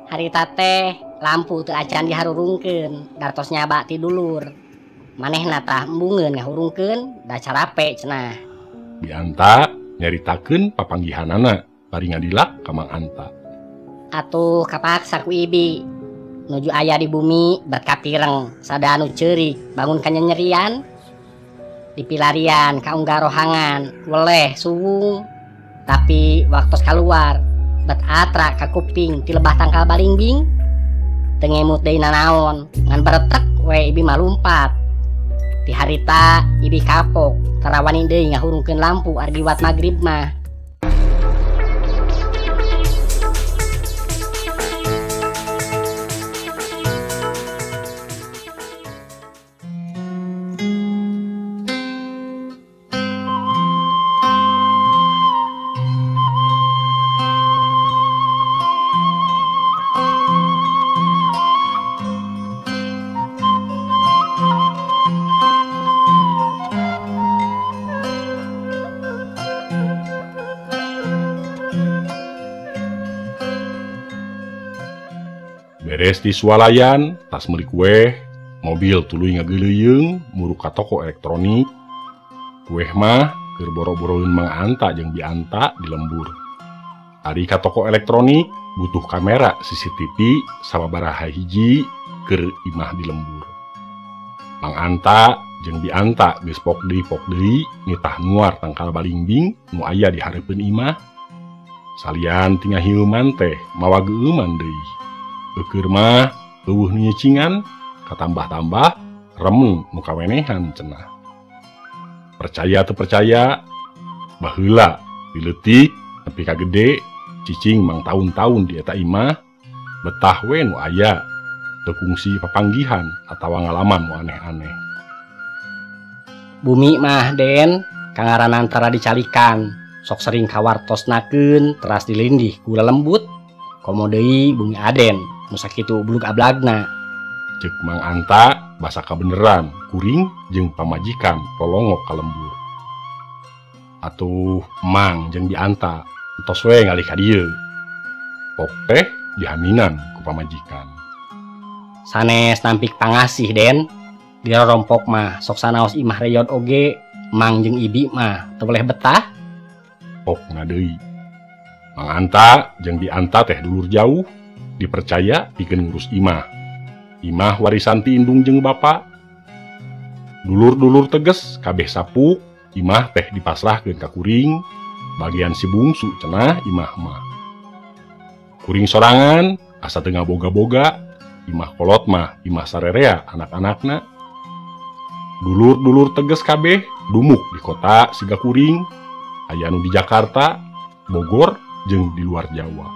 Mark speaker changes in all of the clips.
Speaker 1: Harita teh lampu teu acan diharurungkeun dartos nyaba ti dulur. Manehna tah embungeun ngahurungkeun da carape cenah.
Speaker 2: Bianta nyaritakeun papanggihanana bari ngadilak ka Mang Anta.
Speaker 1: Atuh kapaksa ku Ibi. Nuju aya di bumi bet kapireng sada anu ceurik bangun ka nyerian. Dipilarian ka unggal rohangan weleh suwung. Tapi waktos kaluar bet atra ka kuping ti lebah tangkal balingbing. Teu ngemut deui nanaon ngan baretek we Ibi malumpat. Ti harita Ibi kapok tarawani deui ngahurungkeun lampu argi wat magrib mah.
Speaker 2: Beres di swalayan, tas meuli kueh, mobil tuluy ngageuleuyeung muru ka toko elektronik. Kueh mah keur boro-boroeun Mang Anta jeung Bianta di lembur. Ari ka toko elektronik butuh kamera CCTV sababaraha hiji keur imah di lembur. Mang Anta jeung Bianta geus pok deui nitah nuar tangkal balingbing nu aya di hareupeun imah. Salian tinggal hieuman teh mawa geueuman deui. Keur mah eueuh nu nyecingan katambah-tambah remen nu kawenehan cenah. Percaya teu percaya baheula dileutik nepi ka gede cicing Mang tahun-tahun di eta imah betah we nu aya teu kungsi papanggihan atawa ngalaman nu aneh-aneh.
Speaker 1: Bumi mah Den kangaranan tara dicalikan sok sering kawartosnakeun teras dilindih ku lembut komo deui bumi Aden nu sakitu buluk ablagna.
Speaker 2: Ceuk Mang Anta basa kabeneran kuring jeung pamajikan lolongok ka lembur. Atuh Mang jeung Bianta entos we ngalih ka dieu. Pok teh dihaminan ku pamajikan.
Speaker 1: Sanes nampik pangasih Den. Di rompok mah sok sanaos imah reyod oge Mang jeung Ibi mah teu boleh betah.
Speaker 2: Pokna deui. Mang Anta jeung Bianta teh dulur jauh dipercaya pikeun ngurus imah. Imah warisan ti indung jeung bapa. Dulur-dulur teges kabeh sapuk, imah teh dipasrahkeun ka kuring, bagian si bungsu cenah imah mah. Kuring sorangan asa teu ngaboga-boga, imah kolot mah imah sarerea anak-anakna. Dulur-dulur teges kabeh dumuk di kota siga kuring, aya nu di Jakarta, Bogor jeung di luar Jawa.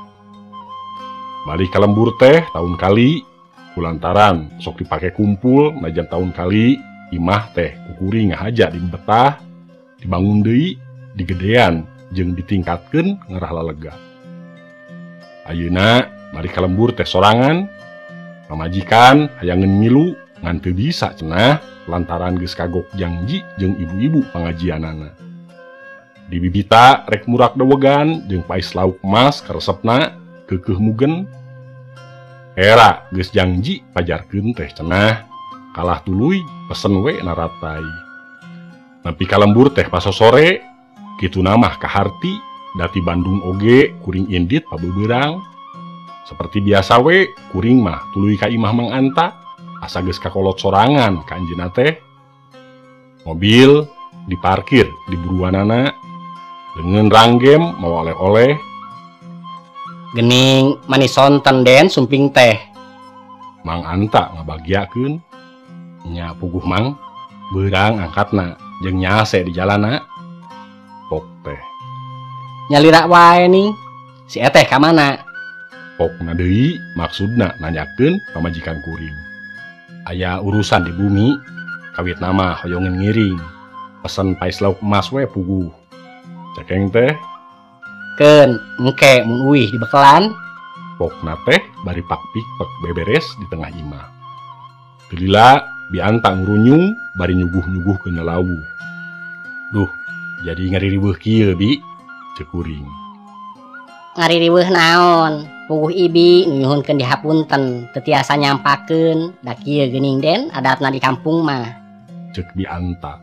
Speaker 2: Balik ka lembur teh tahun kali kulantaran sok dipake kumpul najan tahun kali imah teh kukuring ngahaja di betah dibangun deui digedean jeung ditingkatkeun ngarah lalega. Ayeuna balik ka lembur teh sorangan pamajikan hayangeun milu ngan teu bisa cenah lantaran geus kagok janji jeung ibu-ibu pangajianana. Di bibita rek murak dawegan jeung pais lauk emas karesepna keukeuh mugen. Era geus janji pajarkeun teh cenah kalah tuluy pesen we naratai. Nepi ka lembur teh pasosore kituna mah kaharti dati Bandung oge kuring indit pabeubeurang. Saperti biasa we kuring mah tuluy ka imah Mang Anta asa geus kakolot sorangan ka anjeunna teh. Mobil diparkir di buruanana dengan ranggem mawa oleh-oleh.
Speaker 1: Gening manis sonten Den sumping teh.
Speaker 2: Mang Anta ngabagiakeun. Nya puguh Mang, beurang angkatna jeung nyase di jalana. Pok teh.
Speaker 1: Nyalira wae ning. Si eteh ka mana?
Speaker 2: Pokna deui maksudna nanyakeun pamajikan kuring. Aya urusan di bumi, kawit nama hoyongeun ngiring. Pesen pais lauk emas we puguh. Cekeng teh.
Speaker 1: Keun engke mun uih dibekelan.
Speaker 2: Pokna teh bari pakpik-pek beberes di tengah imah. Gelila Bianta ngurunyung bari nyuguh-nyuguh ke nelawu. Duh, jadi ngaririweuh kieu Bi, cek kuring.
Speaker 1: ngaririweuh naon? Puguh Ibi nyuhunkeun dihapunten teu tiasa nyampakeun da kieu geuning Den adatna di kampung mah.
Speaker 2: Cek Bianta.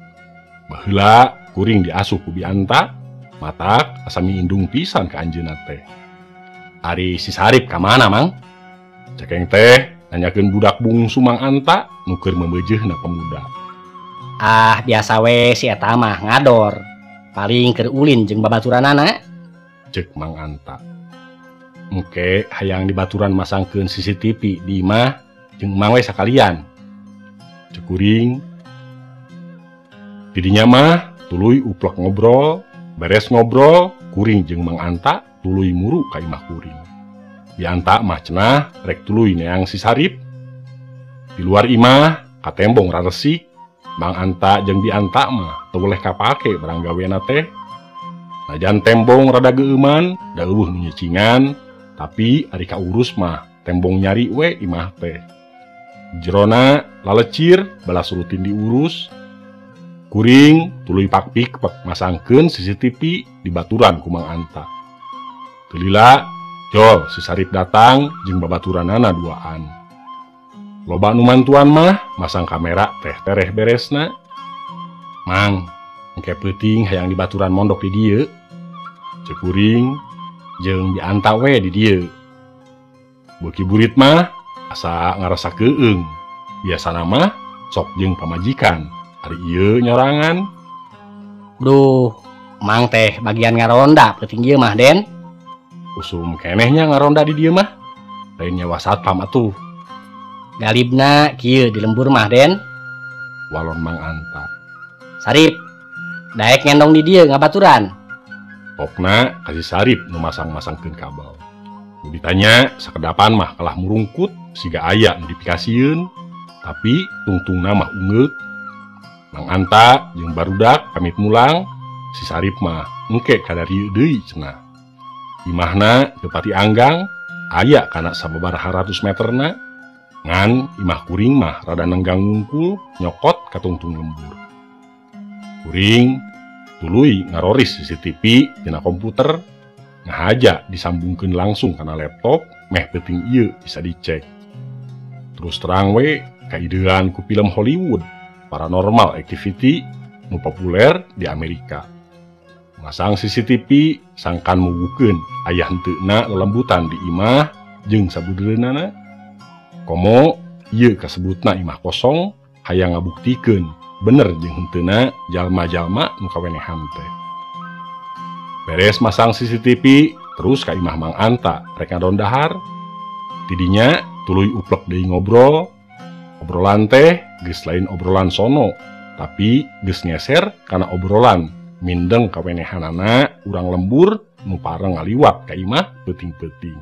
Speaker 2: Baheula kuring diasuh ku Bianta, matak asami indung pisan ka anjeunna teh. Ari si Sarip ka mana, Mang? Cekeng teh nanyakeun budak bungsu Mang Anta nu keur memeujeuhna pemuda.
Speaker 1: Ah, biasa we si eta mah ngador. Paling keur ulin jeung babaturanana.
Speaker 2: Cek Mang Anta. Engke hayang dibaturan masangkeun CCTV di imah jeung Mang we sakalian. Cek kuring. Didinya mah tuluy uplek ngobrol, beres ngobrol kuring jeung Mang Anta tuluy muru ka imah kuring. Bianta mah cenah rek tuluy neang si Sarip. Di luar imah ka tembong raresik, Mang Anta jeung Bianta mah teu boleh kapake barang gawena teh. Najan tembong rada geuman, da eueuh nu nyecingan, tapi ari kaurus mah tembong nyari we imah teh. Jerona lalecir balas rutin diurus. Kuring tuluy pakpik masangkeun CCTV di baturan ku Mang Anta. Teu lila jol si Sarip datang jeung babaturanana duaan. Loba nu mantuan mah masang kamera teh tereh beresna. Mang, engke peuting hayang dibaturan mondok di dieu. Cek kuring jeung Bianta we di dieu. Beuki burit mah asa ngarasa keung. Biasana mah sok jeung pamajikan. Ari ieu nyorangan.
Speaker 1: Duh, Mang teh bagian ngaronda peuting ieu mah Den.
Speaker 2: Usum kenehnya ngaronda di dieu mah. Lain nyawa satpam atuh.
Speaker 1: Galibna kieu di lembur mah Den.
Speaker 2: Walon Mang Anta.
Speaker 1: Sarip, daek ngendong di dieu ngabaturan.
Speaker 2: Pokna kasih Sarip nu masang-masangkeun kabel. Nu ditanya sakedapan mah kalah murungkut siga aya nu dipikasieun, tapi tungtungna mah ungeuk. Mang Anta jeung barudak pamit mulang, si Sarip mah engke kadarieu deui cenah. Imahna teu pati anggang, aya kana sababaraha ratus meterna, ngan imah kuring mah rada nenggang ngungkul nyokot ka tungtung lembur. Kuring tuluy ngaroris CCTV tina komputer, ngahaja disambungkeun langsung kana laptop, meh peuting ieu bisa dicek. Terus terang we kaidean ku film Hollywood, Paranormal Activity nu populer di Amerika. Masang CCTV sangkan mugukeun aya henteuna lelembutan di imah jeung sabudereunana. Komo ieu kasebutna imah kosong hayang ngabuktikeun bener jeung henteuna jalma-jalma nu kawenehan teh. Beres masang CCTV terus ka imah Mang Anta rek ngadondahar. Tidinya tuluy uplek deui ngobrol. Obrolan teh geus lain obrolan sono, tapi geus ngeser kana obrolan mindeng kawenehanana urang lembur nu pareng ngaliwat ka imah peuting-peuting.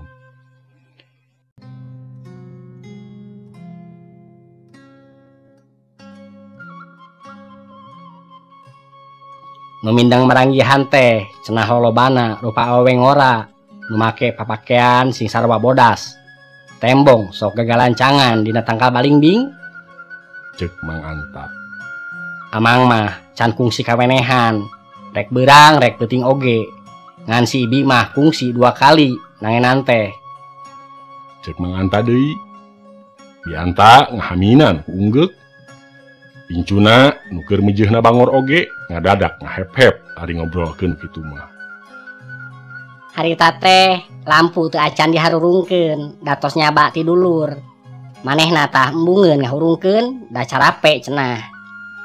Speaker 1: Nu mindeng maranggihan teh cenah lolobana rupa aweng ora nu make papakean sing sarwa bodas. Tembong sok gagalancangan dina tangkal balingbing.
Speaker 2: Cek Mang Anta.
Speaker 1: Amang mah can kungsi kawenehan, rek beurang rek peuting oge. Ngan si Ibi mah kungsi 2 kali nangenan teh.
Speaker 2: Cek Mang Anta deui. Bianta ngahaminan ku ungeuk. Pincuna nu keur meujeunna bangor oge ngadadak ngahep-hep ari ngobrolkeun kitu mah.
Speaker 1: Harita teh lampu teu acan diharurungkeun, datos nyaba ti dulur. Manehna tah embungeun ngahurungkeun da carape cenah.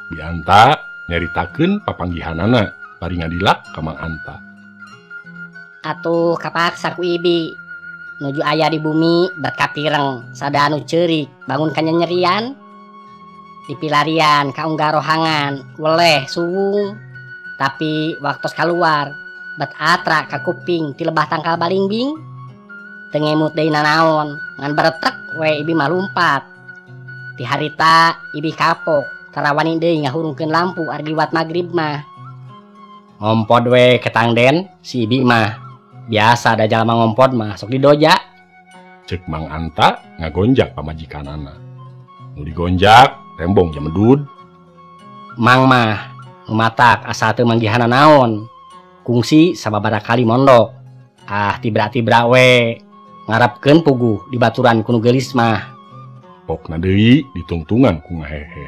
Speaker 2: Bianta nyaritakeun papanggihanana bari ngadilak ka Mang Anta.
Speaker 1: Atuh kapaksa ku Ibi nuju aya di bumi bet kapireng sada anu ceurik bangun kanyanyerian. Dipilarian ka unggal rohangan weleh suwung, tapi waktos kaluar bet atra ka kuping ti lebah tangkal balingbing. Teu ngemut deui nanaon, ngan baretek we Ibi mah lumpat. Ti harita Ibi kapok tarawani deui ngahurungkeun lampu ari liwat magrib mah. Ngompod we ketang Den, si Ibi mah biasa da jalma ngompod mah sok didoja.
Speaker 2: Cek Mang Anta ngagonjak pamajikanana. Nu digonjak tembong jamedud.
Speaker 1: Mang mah nu matak asa teu manggihanna naon. Kungsi sababaraha kali mondok. Ah tibra-tibra we ngarapkeun puguh di baturan kuno gelis mah.
Speaker 2: Pokna deui ditungtungan ku ngahehe.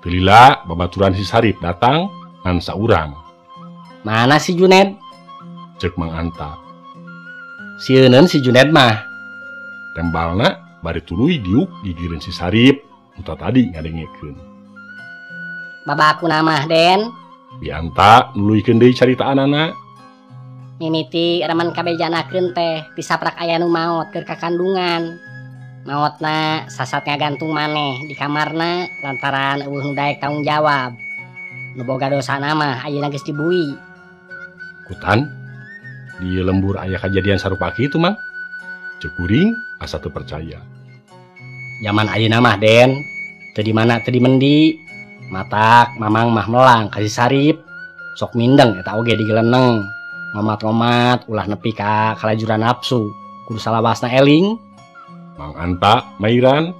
Speaker 2: Teu lila babaturan si Sarip datang ngan saurang.
Speaker 1: Mana si Juned?
Speaker 2: Cek Mang Anta.
Speaker 1: Sieun si Juned mah.
Speaker 2: Tembalna bari tuluy diuk gigireun si Sarip uta tadi ngadengekeun.
Speaker 1: Babaku namah Den.
Speaker 2: Bi Anta nuluykeun deui caritaanana.
Speaker 1: Mimiti remen kabejanakeun teh disaprak aya nu maot keur kakandungan. Maotna sasat ngagantung maneh di kamarna lantaran eueuh nu daek tanggung jawab. Nu boga dosana mah ayeuna geus dibui.
Speaker 2: Kutan di lembur aya kejadian sarupa kitu Mang. Cek kuring asa teu percaya.
Speaker 1: Zaman ayeuna mah Den, teu di mana teu di mendi. Matak mamang mah melang kasih Sarip. Sok mindeng eta oge digeleneng. Ngomat-ngomat ulah nepi ka kalajuran nafsu. Kudu salawasna eling.
Speaker 2: Mang Anta mairan.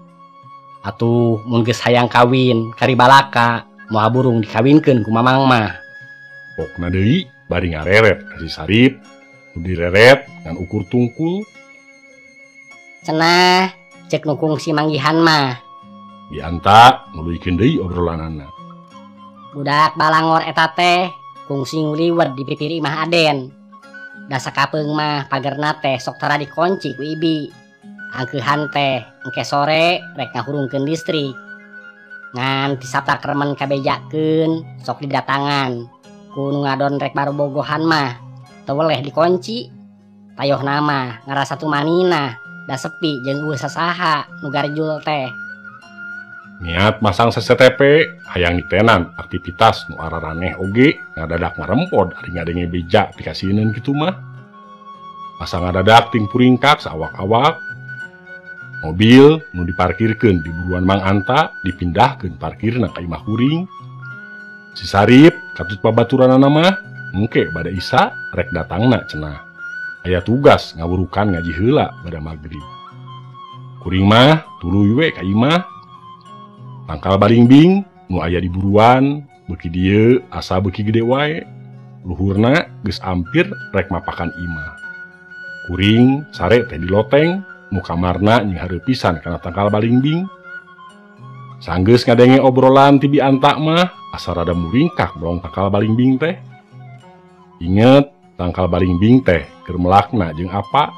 Speaker 1: Atuh mun geus hayang kawin kari balaka moal burung dikawinkeun ku mamang mah.
Speaker 2: Pokna deui bari ngareret ka si Sarip. Nu direret ngan ukur tungkul.
Speaker 1: Cenah cek nu kungsi manggihan mah.
Speaker 2: Bi Anta nuluykeun deui obrolanana.
Speaker 1: Budak balangor eta teh kungsi nguliwet di pipiri mah Aden. Da sakapeung mah pagerna teh sok tara dikunci ku Ibi. Angkeuhan teh engke sore rek ngahurungkeun listrik. Ngan disaprak remen kabejakeun sok didatangan. Ku nu ngadon rek barobogohan mah teu weleh dikunci. Tayohna mah ngarasa tumanina da sepi jeung eueuh sasaha nu garjul teh.
Speaker 2: Niat masang CCTV hayang ditenan aktivitas nu araraneh oge ngadadak ngarempod ari ngadenge beja dikasieun kitu mah. Asa ngadadak ting puringkak saawak-awak. Mobil nu diparkirkeun di buruan Mang Anta dipindahkeun parkirna ka imah kuring. Si Sarip katut babaturanana mah engke bada Isa rek datangna cenah. Aya tugas ngawurukan ngaji heula bada magrib. Kuring mah tuluy we ka imah. Tangkal balingbing nu aya di buruan beuki dieu asa beuki gede wae. Luhurna geus ampir rek mapakan imah. Kuring sare teh di loteng nu kamarna nying hareup pisan kana tangkal balingbing. Sanggeus ngadenge obrolan ti Bi Anta mah asa rada muringkak brong tangkal balingbing teh. Inget tangkal balingbing teh keur melakna jeung apa?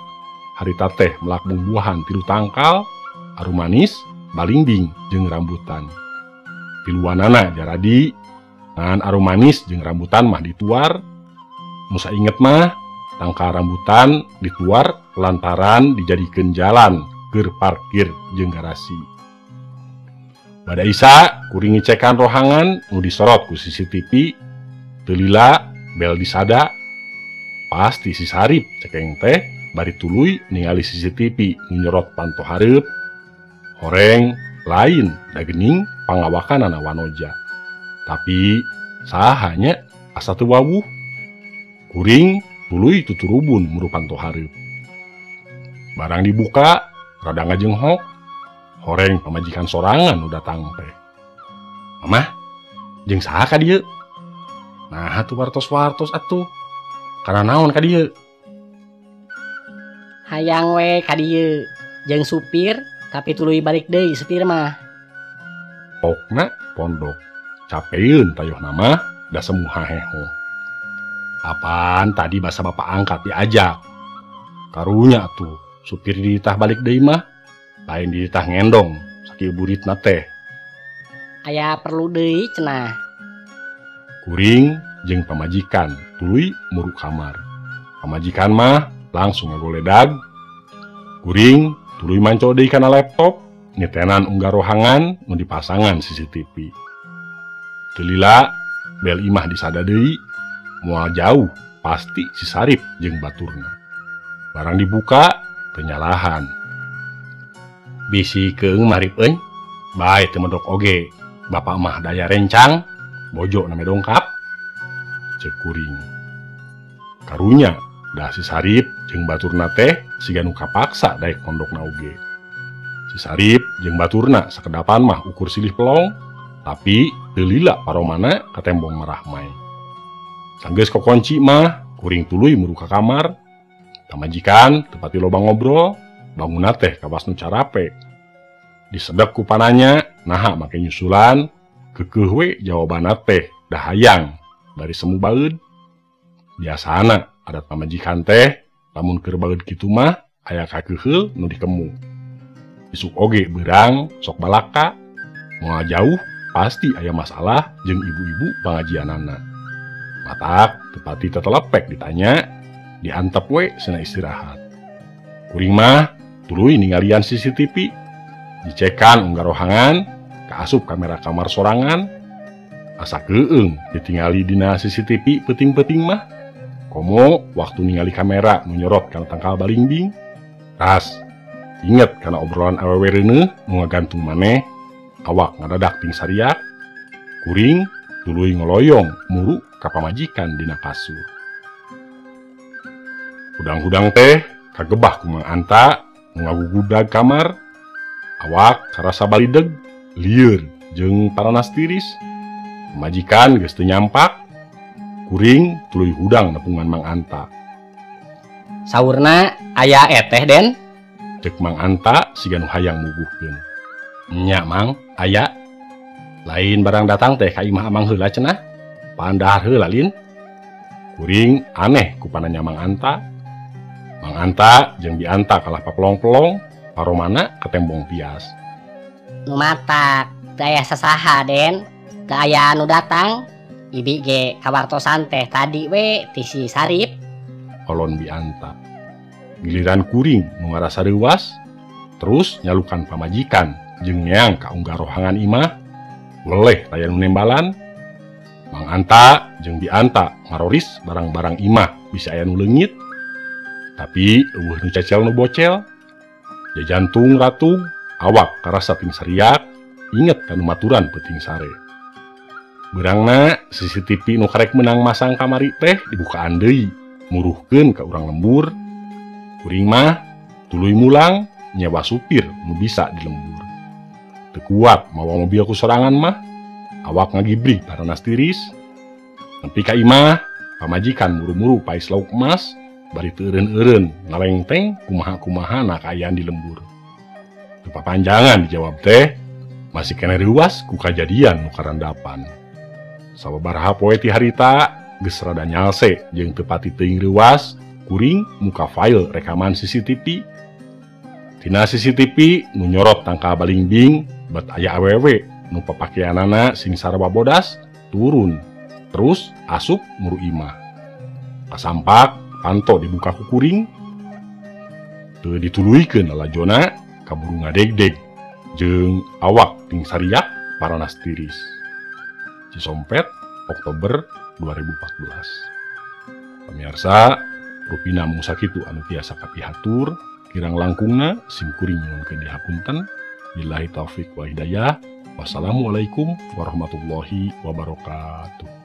Speaker 2: Harita teh melak buah-buahan tilu tangkal, arum manis, balingbing jeung rambutan. Piluanana jaradi ngan arum manis jeung rambutan mah dituar. Musa inget mah tangkal rambutan dituar lantaran dijadikeun jalan keur parkir jeung garasi. Bada Isa kuring ngecekan rohangan nu disorot ku CCTV. Teu lila bel disada. Pasti si Sarip cekeng teh bari tuluy ningali CCTV nu nyorot panto hareup. Horeng lain da geuning pangawakanana wanoja. Tapi sahanya asa teu wawuh. Kuring tuluy tuturubun murupan to hareup. Barang dibuka rada ngajenghok. Horeng pamajikan sorangan nu datang teh. Mamah, jeung saha ka dieu? Nah atuh wartos-wartos atuh. Kana naon ka dieu?
Speaker 1: Hayang we ka dieu jeung supir. Tapi tuluy balik deui supir mah.
Speaker 2: Pokna pondok. Capeun tayohna mah da semu haheho. Apaan tadi basa bapak angkat diajak. Karunya atuh supir ditah balik deui mah lain ditah ngendong sakieu buritna teh.
Speaker 1: Aya perlu deui cenah.
Speaker 2: Kuring jeung pamajikan tuluy muru kamar. Pamajikan mah langsung ngagoledag. Kuring tuluy manco deui kana laptop, nyetenan unggah rohangan nu dipasangan CCTV. Teu lila bel imah disada deui, moal jauh pasti si Sarip jeung baturna. Barang dibuka teu nyalahan. Bisikeun marip euy, bae teu medok oge. Bapak mah daya rencang, bojo name dongkap. Cek kuring. Karunya da si Sarip jeung baturna teh siga nu kapaksa daek pondokna oge. Si Sarip jeung baturna sakedapan mah ukur silih pelong, tapi teu lila paromana ka tembong merah mae. Sanggeus kokonci mah kuring tuluy muru ka kamar, Kamajikan tepati lobang ngobrol, bangun teh kawas nu carape. Disedek ku pananya, naha make nyusulan, kekeuh we jawaban teh dahayang bari semu baeud. Biasana adat pamajikan teh lamun keur baeud kitu mah aya kakeuheul nu dikemu. Isuk oge beurang sok balaka, moal jauh pasti aya masalah jeung ibu-ibu pangajianana. Matak tepati tetelepek ditanya, diantep we cenah istirahat. Kuring mah tuluy ningalian CCTV, dicekan unggal rohangan, kaasup kamera kamar sorangan, asa keueung ditingali dina CCTV peuting-peuting mah. Komo waktu ningali kamera nu nyorot kana tangkal balingbing, ras inget kana obrolan awewe reuneuh nu ngagantung maneh, awak ngadadak ting sariak, kuring tuluy ngoloyong muru ka pamajikan dina kasur. Hudang-hudang teh kagebah ku Mang Anta nu ngagugudag kamar, awak karasa balideg, lieur jeung paranas tiris. Pamajikan geus teu nyampak, kuring tuluy hudang nepungan Mang Anta.
Speaker 1: Saurna aya eteh Den?
Speaker 2: Cek Mang Anta siga nu hayang muguhkeun. Nya Mang, aya. Lain barang datang teh ka imah amang heula cenah. Pandahar heula lin. Kuring aneh ku pananya Mang Anta. Mang Anta jeung Bi Anta kalah papelong-pelong, paromana ka tembong pias.
Speaker 1: Nu matak, teu aya sasaha Den. Teu aya anu datang. Ibi ge kawartosan teh tadi we ti si Sarip.
Speaker 2: Kolon Bi Anta. Giliran kuring nu ngarasa reuwas, terus nyalukan pamajikan jeung neang ka unggah rohangan imah, weleh taya nu nembalan. Mang Anta jeung Bi Anta ngaroris barang-barang imah bisa aya nu leungit, tapi eueuh nu cecel nu bocel. Jajantung ratug, awak karasa ting sariak, inget kanu maturan peuting sare. Beurangna CCTV nu karek meunang masang kamari teh dibukaan deui, muruhkeun ka urang lembur. Kuring mah tuluy mulang nyewa supir nu bisa di lembur. Teu kuat mawa mobil ku sorangan mah, awak ngagibrig paranas tiris. Nepi ka imah, pamajikan muru-muru pais lauk emas, bari teu eureun-eureun ngalengteng kumaha-kumahana kaayaan di lembur. Teu papanjangan dijawab teh, masih kena reuwas ku kajadian nu karandapan. Sababaraha poe ti harita geus rada nyalse jeung teu pati teuing reuwas, kuring muka file rekaman CCTV. Tina CCTV nu nyorot tangka balingbing bet aya awewe nu papakeanana sing sarwa bodas turun, terus asup muru imah. Pasampak panto dibuka ku kuring, teu dituluykeun lalajona kaburu ngadegdeg jeung awak ting sariak paranas tiris. Cisompet, Oktober 2014. Pemirsa, rupina mung sakitu anu tiasa kapihatur, kirang langkungna sim kuring nyuwunkeun dihapunten. Billahi taufik wal hidayah. Wassalamualaikum warahmatullahi wabarakatuh.